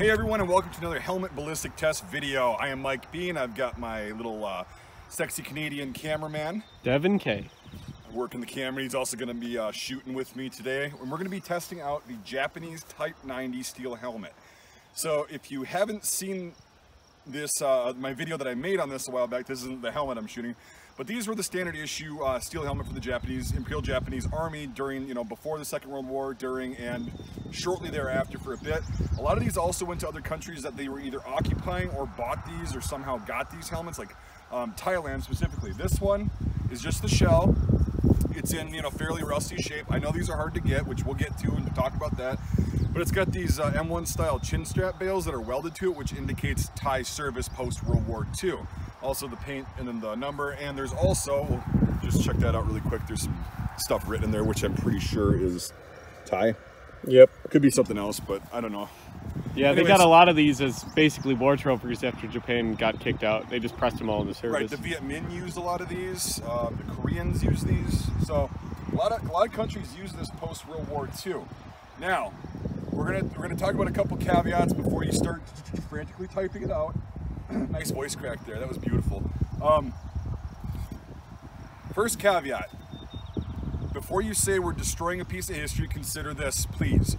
Hey everyone, and welcome to another helmet ballistic test video. I am Mike B, and I've got my little sexy Canadian cameraman, Devin K. Working the camera. He's also going to be shooting with me today, and we're going to be testing out the Japanese Type 90 steel helmet. So if you haven't seen this, my video that I made on this a while back, this isn't the helmet I'm shooting, but these were the standard issue steel helmet for the Japanese, Imperial Japanese Army during, before the Second World War, during, and shortly thereafter for a bit. A lot of these also went to other countries that they were either occupying or bought these or somehow got these helmets, like Thailand specifically. This one is just the shell. It's in, fairly rusty shape. I know these are hard to get, which we'll get to and talk about that. But it's got these M1 style chin strap bales that are welded to it, which indicates Thai service post World War II. Also the paint and then the number, and there's also, we'll just check that out really quick. There's some stuff written in there, which I'm pretty sure is Thai. Yep. Could be something else, but I don't know. Yeah, Anyways, they got a lot of these as basically war trophies after Japan got kicked out. They just pressed them all into service. Right, the Viet Minh use a lot of these, the Koreans use these, so a lot of countries use this post World War II. Now, we're gonna talk about a couple caveats before you start frantically typing it out. Nice voice crack there, that was beautiful. First caveat, before you say we're destroying a piece of history, consider this, please.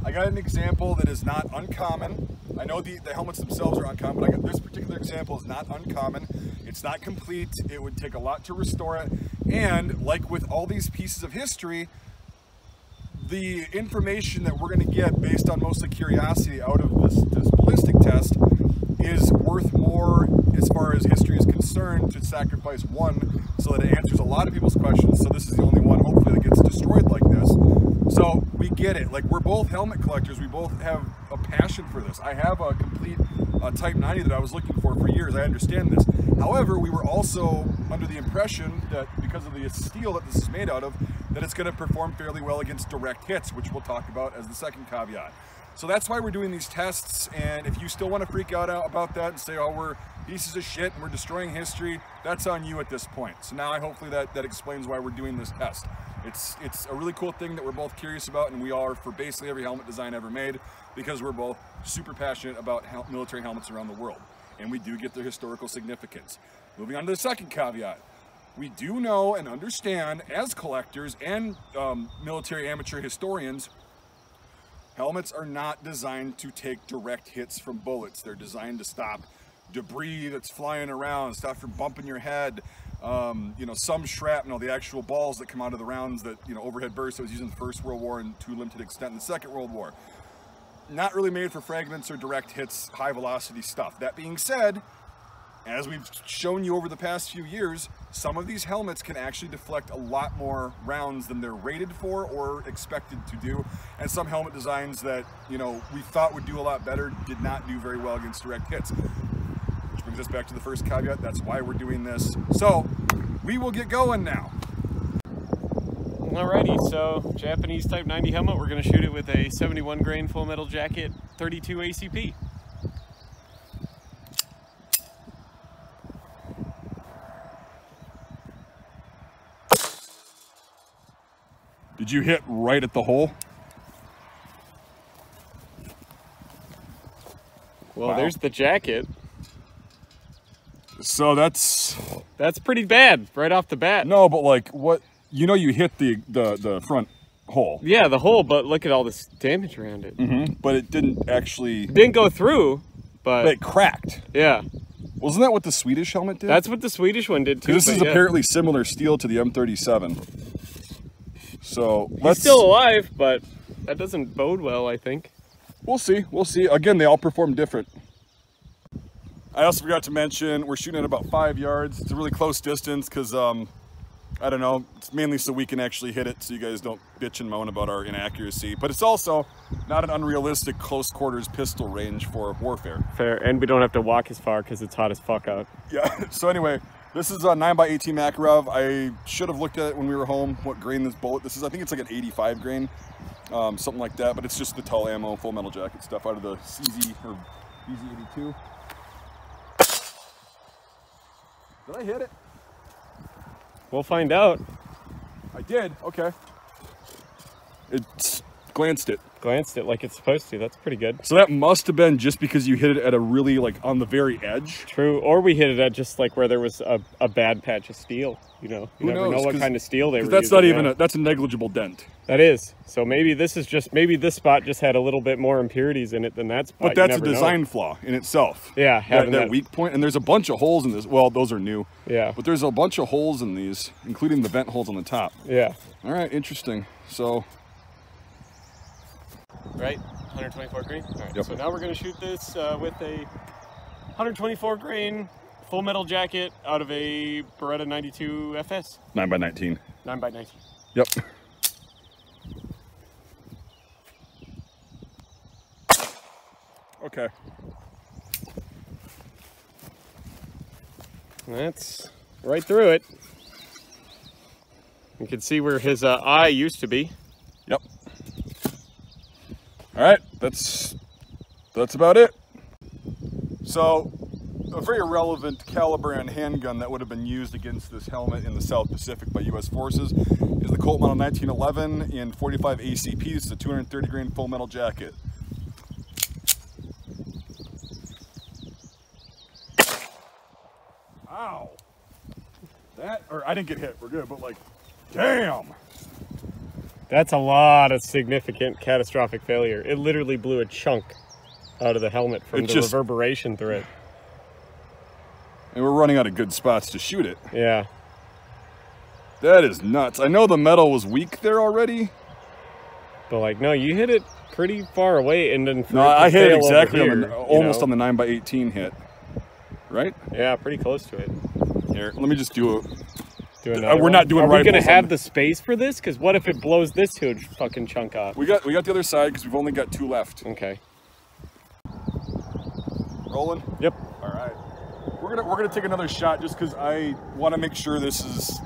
I got an example that is not uncommon. I know the helmets themselves are uncommon, but this particular example is not uncommon. It's not complete. It would take a lot to restore it. And like with all these pieces of history, the information that we're going to get based on mostly curiosity out of this ballistic test is worth more as far as history is concerned to sacrifice one so that it answers a lot of people's questions. So this is the only one hopefully that gets destroyed like this. So we get it. Like, we're both helmet collectors. We both have a passion for this. I have a complete Type 90 that I was looking for years. I understand this. However, we were also under the impression that because of the steel that this is made out of, that it's going to perform fairly well against direct hits, which we'll talk about as the second caveat. So that's why we're doing these tests, and if you still want to freak out about that and say, oh, we're pieces of shit and we're destroying history, that's on you at this point. So now hopefully that explains why we're doing this test. It's a really cool thing that we're both curious about, and we are for basically every helmet design ever made, because we're both super passionate about military helmets around the world, and we do get their historical significance. Moving on to the second caveat. We do know and understand as collectors and military amateur historians, helmets are not designed to take direct hits from bullets. They're designed to stop debris that's flying around, stop from bumping your head. Some shrapnel, the actual balls that come out of the rounds that, overhead burst that was used in the First World War and to a limited extent in the Second World War. Not really made for fragments or direct hits, high velocity stuff. That being said, as we've shown you over the past few years, some of these helmets can actually deflect a lot more rounds than they're rated for or expected to do. And some helmet designs that, we thought would do a lot better did not do very well against direct hits. Which brings us back to the first caveat. That's why we're doing this. So we will get going now. Alrighty, so Japanese Type 90 helmet, we're going to shoot it with a 71 grain full metal jacket 32 ACP. Did you hit right at the hole? Well, Wow. There's the jacket. So that's pretty bad right off the bat. no, but like what? You hit the front hole. Yeah, the hole, but look at all this damage around it. But it didn't actually. Didn't go through, But it cracked. yeah. Wasn't that what the Swedish helmet did? That's what the Swedish one did too. This is but yeah. apparently similar steel to the M37. So He's still alive, but that doesn't bode well, I think. We'll see. We'll see. Again, they all perform different. I also forgot to mention we're shooting at about 5 yards. It's a really close distance because I don't know. It's mainly so we can actually hit it, so you guys don't bitch and moan about our inaccuracy. But it's also not an unrealistic close quarters pistol range for warfare. Fair, and we don't have to walk as far because it's hot as fuck out. Yeah. So anyway, this is a 9x18 Makarov. I should have looked at it when we were home, what grain this bullet this is. I think it's like an 85 grain, something like that. But it's just the Tull ammo, full metal jacket stuff out of the CZ or BZ82. Did I hit it? We'll find out. I did. Okay. It's glanced it. Glanced it like it's supposed to. That's pretty good. So that must have been just because you hit it at a really, like, on the very edge. True. Or we hit it at just like where there was a bad patch of steel. You know, you never know what kind of steel they were That's using. not even that's a negligible dent. That is. So maybe this is just, maybe this spot just had a little bit more impurities in it than that spot. But that's a design flaw in itself. Yeah, having that weak point. And there's a bunch of holes in this. Well, those are new. Yeah. But there's a bunch of holes in these, including the vent holes on the top. Yeah. All right, interesting. So. Right, 124 grain. All right. Yep. So now we're going to shoot this with a 124 grain full metal jacket out of a Beretta 92 FS. 9x19. 9x19. Yep. Okay. That's right through it. You can see where his eye used to be. Yep. All right, that's about it. So, a very relevant caliber and handgun that would have been used against this helmet in the South Pacific by U.S. forces is the Colt Model 1911 in 45 ACP. It's a 230 grain full metal jacket. Ow! I didn't get hit. We're good, but like, damn! That's a lot of significant catastrophic failure. It literally blew a chunk out of the helmet from the reverberation through it. And we're running out of good spots to shoot it. Yeah. That is nuts. I know the metal was weak there already. But like, no, you hit it pretty far away and then... No, I hit it exactly on almost on the 9x18 hit. Right? Yeah, pretty close to it. Here, let me just do it. We're not doing rifles. Are we going to have the space for this? Because what if it blows this huge fucking chunk off? We got the other side because we've only got 2 left. Okay. Rolling? Yep. All right. We're gonna take another shot just because I want to make sure this is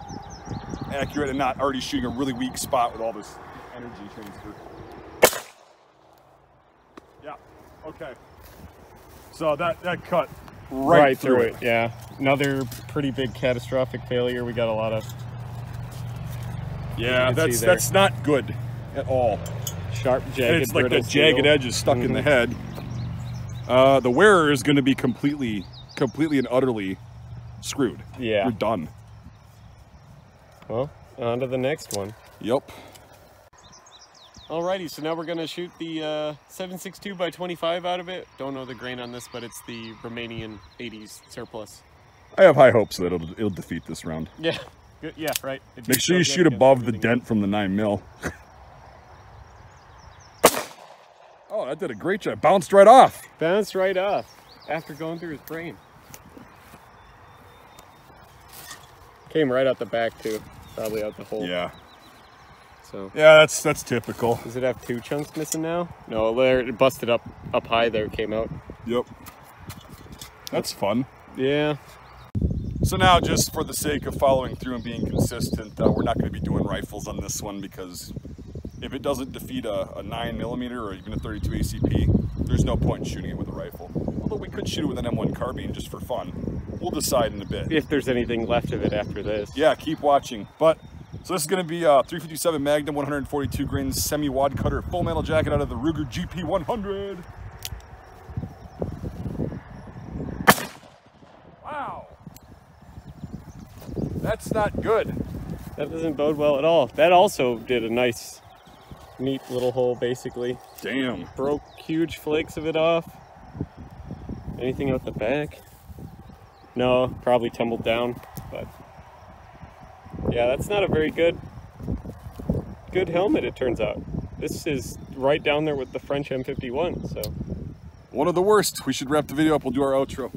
accurate and not already shooting a really weak spot with all this energy transfer. Yeah. Okay. So that cut right through it. Yeah. Another pretty big catastrophic failure. We got a lot of... Yeah, that's not good at all. Sharp, jagged, and it's like the jagged edge is stuck in the head. The wearer is going to be completely and utterly screwed. Yeah. You're done. Well, on to the next one. Yep. Alrighty, so now we're going to shoot the 7.62x25 out of it. Don't know the grain on this, but it's the Romanian 80s surplus. I have high hopes that it'll defeat this round. Yeah. Good. Yeah, right. Make sure you shoot above the dent from the 9mm. Oh, that did a great job. Bounced right off. Bounced right off after going through his brain. Came right out the back too. Probably out the hole. Yeah. So. Yeah, that's typical. Does it have 2 chunks missing now? No, there it busted up high there. Came out. Yep. That's fun. Yeah. So now, just for the sake of following through and being consistent, we're not going to be doing rifles on this one because if it doesn't defeat a 9mm or even a 32 ACP, there's no point in shooting it with a rifle. Although we could shoot it with an M1 carbine just for fun. We'll decide in a bit. If there's anything left of it after this. Yeah, keep watching. But so this is going to be a 357 Magnum 142 grain semi-wad cutter full metal jacket out of the Ruger GP100. Wow. That's not good. That doesn't bode well at all. That also did a nice, neat little hole, basically. Damn. Broke huge flakes of it off. Anything out the back? No, probably tumbled down, but yeah, that's not a very good helmet, it turns out. This is right down there with the French M51, so. One of the worst. We should wrap the video up. We'll do our outro.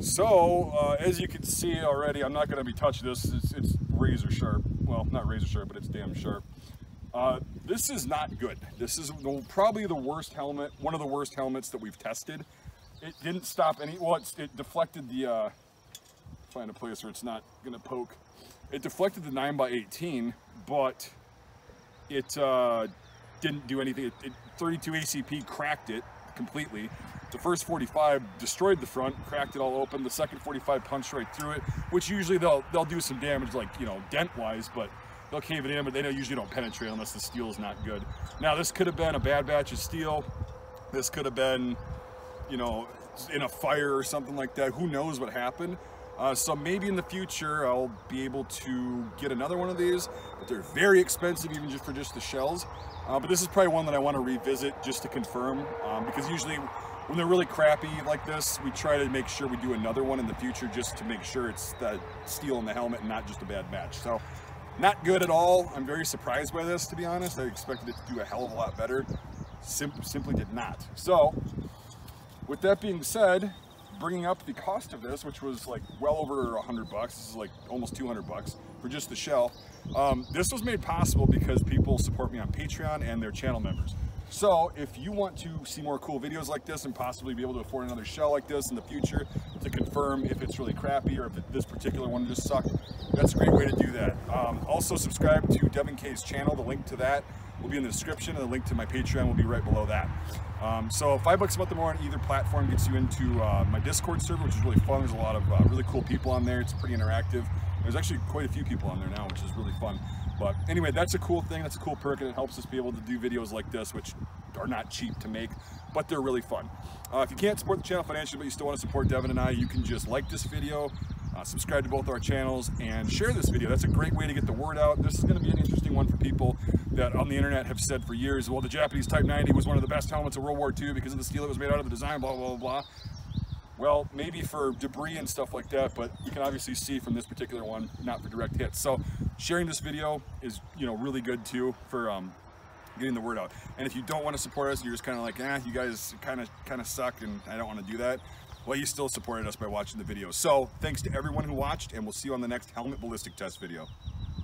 So, as you can see already, I'm not going to be touching this. It's razor sharp. Well, not razor sharp, but it's damn sharp. This is not good. This is probably the worst helmet, one of the worst helmets that we've tested. It didn't stop any, well, it deflected the, find a place where it's not going to poke. It deflected the 9x18, but it didn't do anything. 32 ACP cracked it completely. The first 45 destroyed the front, cracked it all open. The second 45 punched right through it, which usually they'll do some damage, like, you know, dent-wise, but they'll cave it in, but they usually don't penetrate unless the steel is not good. Now this could have been a bad batch of steel. This could have been, you know, in a fire or something like that. Who knows what happened? So maybe in the future I'll be able to get another one of these, but they're very expensive even just for the shells. But this is probably one that I want to revisit just to confirm, because usually when they're really crappy like this, we try to make sure we do another one in the future just to make sure it's the steel in the helmet and not just a bad match. So not good at all. I'm very surprised by this, to be honest. I expected it to do a hell of a lot better. Simply did not. So with that being said, bringing up the cost of this, which was like well over $100 bucks. This is like almost $200 bucks for just the shell. This was made possible because people support me on Patreon and their channel members. So if you want to see more cool videos like this and possibly be able to afford another shell like this in the future to confirm if it's really crappy or if this particular one just sucked, that's a great way to do that. Also subscribe to Devin K's channel. The link to that will be in the description, and the link to my Patreon will be right below that. So $5 a month or more on either platform gets you into my Discord server, which is really fun. There's a lot of really cool people on there. It's pretty interactive. There's actually quite a few people on there now, which is really fun. But anyway, that's a cool thing. That's a cool perk, and it helps us be able to do videos like this, which are not cheap to make, but they're really fun. If you can't support the channel financially, but you still want to support Devin and I, you can just like this video, subscribe to both our channels, and share this video. That's a great way to get the word out. This is going to be an interesting one for people that on the internet have said for years, well, the Japanese Type 90 was one of the best helmets of World War II because of the steel it was made out of, the design, blah, blah, blah, blah. Well, maybe for debris and stuff like that, but you can obviously see from this particular one, not for direct hits. So sharing this video is, you know, really good too for getting the word out. And if you don't want to support us, you're just kind of like, you guys kind of suck and I don't want to do that, well, you still supported us by watching the video. So thanks to everyone who watched, and we'll see you on the next helmet ballistic test video.